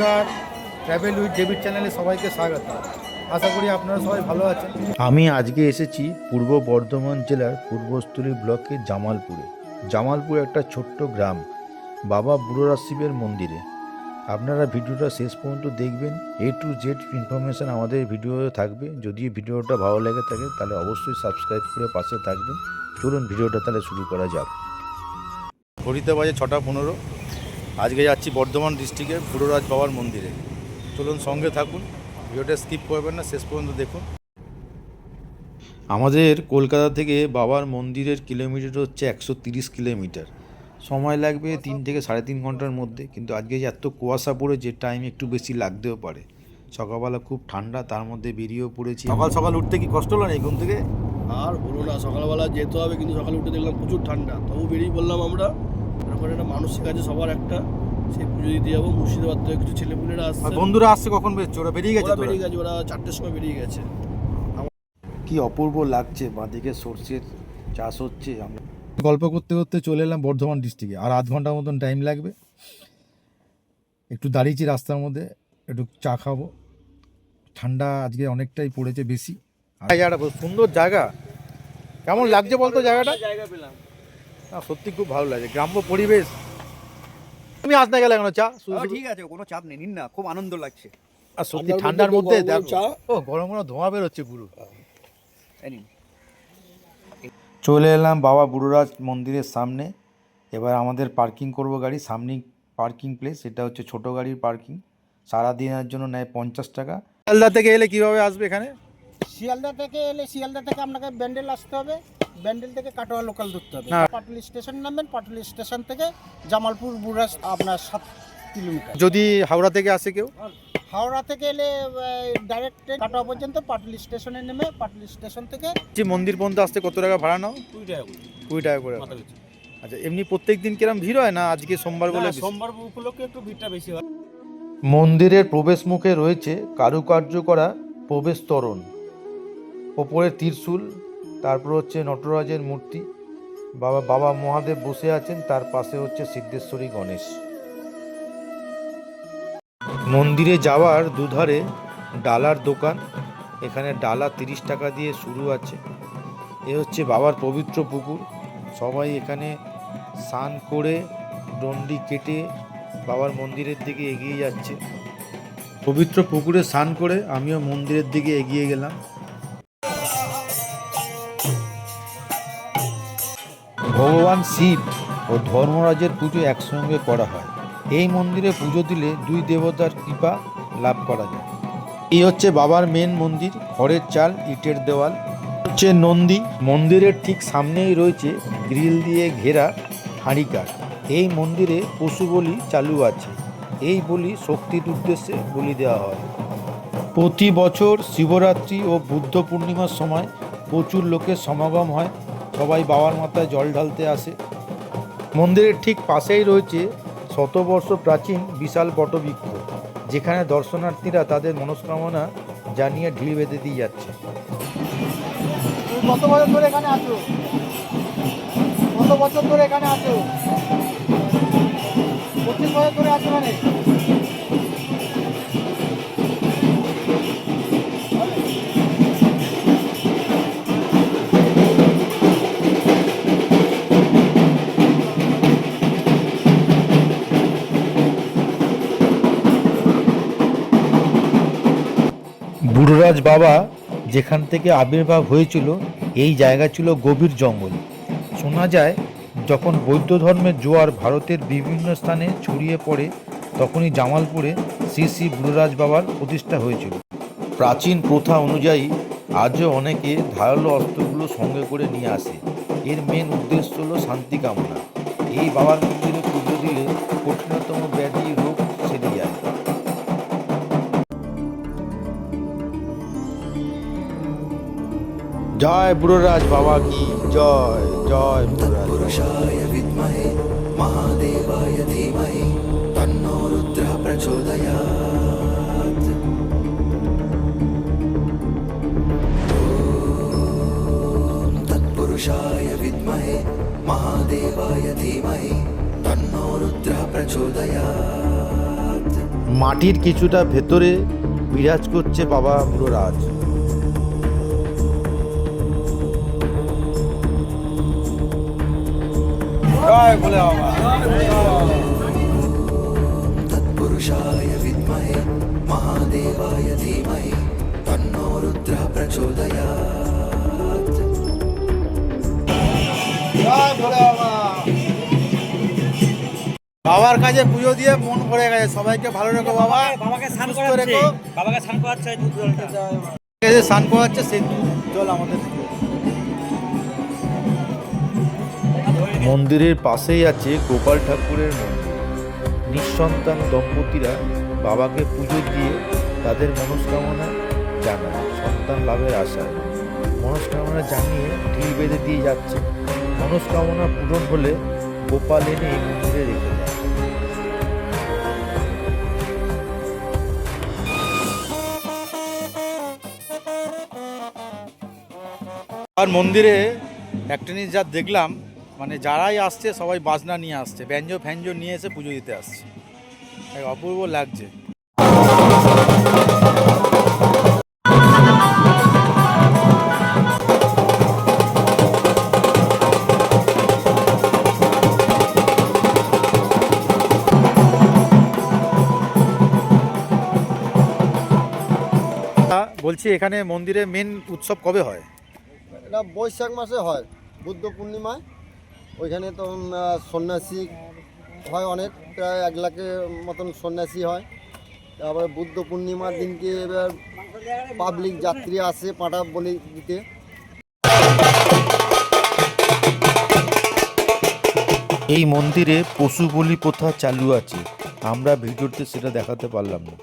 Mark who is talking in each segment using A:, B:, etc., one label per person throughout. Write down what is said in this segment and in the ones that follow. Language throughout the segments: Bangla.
A: নমস্কার, ট্রাভেল উইথ ডেভিড চ্যানেলে সবাইকে স্বাগত। আশা করি আপনারা সবাই ভালো আছেন।
B: আমি আজকে এসেছি পূর্ব বর্ধমান জেলার পূর্বস্থলী ব্লকের জামালপুরে। জামালপুর একটা ছোট্ট গ্রাম, বাবা বুড়োরাজ শিবের মন্দিরে। আপনারা ভিডিওটা শেষ পর্যন্ত দেখবেন। A to Z ইনফরমেশান আমাদের ভিডিওতে থাকবে। যদি ভিডিওটা ভালো লেগে থাকে তাহলে অবশ্যই সাবস্ক্রাইব করে পাশে থাকবেন। চলুন ভিডিওটা তাহলে শুরু করা যাক। ঘড়িতে বাজে 6:15। আজকে যাচ্ছি বর্ধমান ডিস্ট্রিক্টের বুড়োরাজ বাবার মন্দিরে। চলুন সঙ্গে থাকুন, ভিডিওটা স্কিপ করবেন না, শেষ পর্যন্ত দেখুন। আমাদের কলকাতা থেকে বাবার মন্দিরের কিলোমিটার হচ্ছে 130 কিলোমিটার। সময় লাগবে 3 থেকে 3.5 ঘন্টার মধ্যে। কিন্তু আজকে যে এত কুয়াশা পড়ে যে টাইম একটু বেশি লাগতেও পারে। সকালবেলা খুব ঠান্ডা, তার মধ্যে বেরিয়েও পড়েছি। সকাল সকাল উঠতে কি কষ্ট হলো না ঘুম থেকে?
C: আর বলো না, সকালবেলা যেতে হবে কিন্তু সকালে উঠে দেখলাম প্রচুর ঠান্ডা, তবু বেরিয়ে বললাম আমরা। তারপরে একটা মানসিক আছে সবার একটা, সেই পুজো দিতে যাবো। মুর্শিদাবাদ থেকে কিছু ছেলেপুলেরা আসছে।
B: বন্ধুরা আসছে কখন বেরোচ্ছে? ওরা বেরিয়ে গেছে?
C: ওরা 4টের সময় বেরিয়ে গেছে।
B: কি অপূর্ব লাগছে, বাঁদিকে সর্ষের চাষ হচ্ছে। আমরা গল্প করতে করতে চলে এলাম বর্ধমান ডিস্ট্রিক্টে। আর আধ ঘন্টার মতন টাইম লাগবে। একটু দাঁড়িয়েছি রাস্তার মধ্যে, একটু চা খাবো। ঠান্ডা আজকে অনেকটাই পড়েছে বেশি। জায়গাটা খুব সুন্দর জায়গা। কেমন লাগছে বলতো জায়গাটা?
C: জায়গা পেলাম
B: না, সত্যি খুব ভালো লাগছে, গ্রাম্য পরিবেশ। তুমি আসতে গেলে কেন? চা
D: ঠিক আছে, কোনো চাপ নেই, নিন না, খুব আনন্দ লাগছে।
B: আর সত্যি ঠান্ডার মধ্যে
C: গরম চা।
B: ও গরম গরম ধোঁয়া বেরোচ্ছে পুরো।
D: এই নিন।
B: চলে এলাম বাবা বুড়োরাজ মন্দিরের সামনে। এবার আমাদের পার্কিং করব গাড়ি। সামনেই পার্কিং প্লেস, এটা হচ্ছে ছোট গাড়ির পার্কিং। সারাদিনের জন্য নেয় 50 টাকা। শিয়ালদা থেকে এলে কিভাবে আসবে এখানে?
E: শিয়ালদা থেকে আপনাকে ব্যান্ডেল আসতে হবে। ব্যান্ডেল থেকে কাটোয়া লোকাল ধরতে হবে। পাটুলি স্টেশন নামবেন, পাটুলি স্টেশন থেকে জামালপুর বুড়াস আপনার 7 কিলোমিটার।
B: যদি হাওড়া থেকে আসে কেউ?
E: হাওড়া থেকে এলে ডাইরেক্ট কাটোয়া পর্যন্ত পাটুলি স্টেশনে নেমে পাটুলি স্টেশন থেকে
B: যে মন্দির পর্যন্ত আসতে কত টাকা ভাড়া নাও? 20 টাকা করে। আচ্ছা, এমনি প্রত্যেক দিন কিরম ভিড় হয় না আজকে সোমবার বলে?
C: সোমবার উপলক্ষে একটু ভিড়টা বেশি হয়।
B: মন্দিরের প্রবেশ মুখে রয়েছে কারুকার্য করা প্রবেশ তোরণ, ওপরে ত্রিশূল, তারপর হচ্ছে নটরাজের মূর্তি, বাবা মহাদেব বসে আছেন, তার পাশে হচ্ছে সিদ্ধেশ্বরী গণেশ। মন্দিরে যাওয়ার দুধারে ডালার দোকান। এখানে ডালা 30 টাকা দিয়ে শুরু আছে। এ হচ্ছে বাবার পবিত্র পুকুর। সবাই এখানে স্নান করে ডন্ডি কেটে বাবার মন্দিরের দিকে এগিয়ে যাচ্ছে। পবিত্র পুকুরে স্নান করে আমিও মন্দিরের দিকে এগিয়ে গেলাম। ভগবান শিব ও ধর্মরাজের পুজো একসঙ্গে করা হয়। এই মন্দিরে পুজো দিলে 2 দেবতার কৃপা লাভ করা যায়। এই হচ্ছে বাবার মেন মন্দির, খড়ের চাল, ইটের দেওয়াল। হচ্ছে নন্দী। মন্দিরের ঠিক সামনেই রয়েছে গ্রিল দিয়ে ঘেরা হাঁড়িকাঠ। এই মন্দিরে পশু বলি চালু আছে। এই বলি শক্তির উদ্দেশ্যে বলি দেওয়া হয়। প্রতি বছর শিবরাত্রি ও বুদ্ধ পূর্ণিমার সময় প্রচুর লোকের সমাগম হয়। সবাই বাবার মাথায় জল ঢালতে আসে। মন্দিরের ঠিক পাশেই রয়েছে শতবর্ষ প্রাচীন বিশাল বটবৃক্ষ, যেখানে দর্শনার্থীরা তাদের মনস্কামনা জানিয়ে ঢিল বেঁধে দিয়ে যাচ্ছে।
E: কত বছর ধরে এখানে আছো? কত বছর ধরে এখানে আছো? 25 বছর ধরে আছো মানে?
B: বুড়োরাজ বাবা যেখান থেকে আবির্ভাব হয়েছিল এই জায়গা ছিল গভীর জঙ্গল। শোনা যায় যখন বৌদ্ধ ধর্মের জোয়ার ভারতের বিভিন্ন স্থানে ছড়িয়ে পড়ে তখনই জামালপুরে শ্রী শ্রী বুড়োরাজ বাবার প্রতিষ্ঠা হয়েছিল। প্রাচীন প্রথা অনুযায়ী আজও অনেকে ধারালো অস্ত্রগুলো সঙ্গে করে নিয়ে আসে। এর মেন উদ্দেশ্য হলো শান্তি কামনা। এই বাবার মন্দিরে পুজো দিলে কঠিনতম ব্যাধি রোগ সেরে যায়। জয় বুড়োরাজ বাবা কি জয়, জয়
F: তৎপুরুষায় বিদ্মহে মহাদেবায় ধীমহি তন্নো রুদ্রঃ প্রচোদয়াৎ। ওম তৎপুরুষায় বিদ্মহে মহাদেবায় ধীমহি তন্নো রুদ্রঃ প্রচোদয়াৎ।
B: মাটির কিছুটা ভেতরে বিরাজ করছে বাবা বুড়োরাজ।
F: तत्पुरुषाय विद्महे महादेवाय धीमहि तन्नो रुद्रः प्रचोदयात्।
A: বাবার কাছে পুজো দিয়ে মন ভরে গেছে। সবাইকে ভালো রেখো বাবা,
G: বাবাকে স্নান
A: সুস্থ
G: করাচ্ছে,
A: রেখো।
G: বাবাকে স্নান করাচ্ছে এই দুধ জলটা।
A: এই যে স্নান করাচ্ছে সেই জল আমাদের দিবে।
B: মন্দিরের পাশেই আছে গোপাল ঠাকুরের মন্দির। নিঃসন্তান দম্পতিরা বাবাকে পুজো দিয়ে তাদের মনস্কামনা জানায়, সন্তান লাভের আশায়। মনস্কামনা জানিয়ে ঢিল বেঁধে দিয়ে যাচ্ছে। মনস্কামনা পূরণ হলে গোপাল এনে এই মন্দিরে রেখে যায়।
A: আর মন্দিরে একটা জিনিস যা দেখলাম, মানে যারাই আসছে সবাই বাজনা নিয়ে আসছে, ব্যঞ্জন ফ্যাঞ্জন নিয়ে এসে পুজো দিতে আসছে। এক অপূর্ব লাগছে। বলছি এখানে মন্দিরে মেন উৎসব কবে হয়?
H: এটা বৈশাখ মাসে হয়, বুদ্ধ পূর্ণিমায়। ওইখানে তো সন্ন্যাসী হয় অনেক, প্রায় 1 লাখের মতন সন্ন্যাসী হয়। তারপরে বুদ্ধ পূর্ণিমার দিনকে এবার পাবলিক যাত্রী আসে পাঁঠা বলি দিতে।
B: এই মন্দিরে পশু বলি প্রথা চালু আছে, আমরা ভিডিওতে সেটা দেখাতে পারলাম না।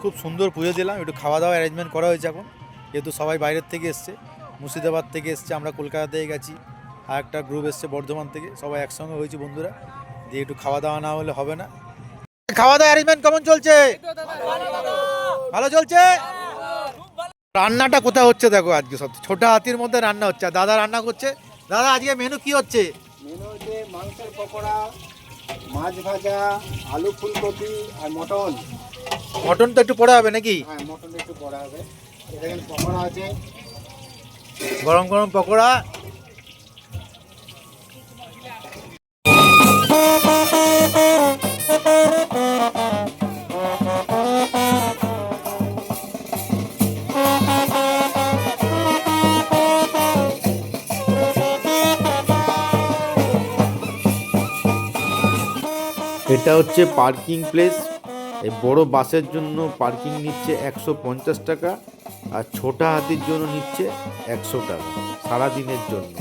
A: খুব সুন্দর পুজো দিলাম। একটু খাওয়া দাওয়া অ্যারেঞ্জমেন্ট করা হয়েছে এখন, যেহেতু সবাই বাইরের থেকে এসছে, মুর্শিদাবাদ থেকে এসছে, আমরা কলকাতা থেকে গেছি, আর একটা গ্রুপ এসছে বর্ধমান থেকে, সবাই একসঙ্গে হয়েছি বন্ধুরা, দিয়ে একটু খাওয়া দাওয়া না হলে হবে না। খাওয়া দাওয়া অ্যারেঞ্জমেন্ট কেমন চলছে? ভালো চলছে। রান্নাটা কোথায় হচ্ছে দেখো, আজকে সব ছোট হাতির মধ্যে রান্না হচ্ছে। দাদা রান্না করছে। দাদা আজকে মেনু কি হচ্ছে?
E: মেনু হচ্ছে মাংসের পকোড়া, মাছ ভাজা, আলু ফুলকপি আর মটন।
A: মটন তো একটু পরে হবে নাকি?
E: হ্যাঁ, মটন একটু বড়া হবে। এখানে পকোড়া আছে,
A: গরম গরম পকোড়া।
B: এটা হচ্ছে পার্কিং প্লেস। এই বড় বাসের জন্য পার্কিং নিচ্ছে 150 টাকা, আর ছোটা হাতির জন্য নিচ্ছে 100 টাকা সারাদিনের জন্য।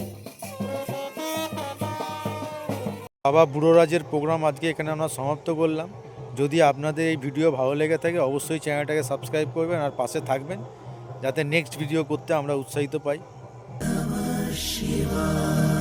A: বাবা বুড়োরাজের প্রোগ্রাম আজকে এখানে আমরা সমাপ্ত করলাম। যদি আপনাদের এই ভিডিও ভালো লেগে থাকে অবশ্যই চ্যানেলটাকে সাবস্ক্রাইব করবেন আর পাশে থাকবেন, যাতে নেক্সট ভিডিও করতে আমরা উৎসাহিত পাই।
F: शिवाय।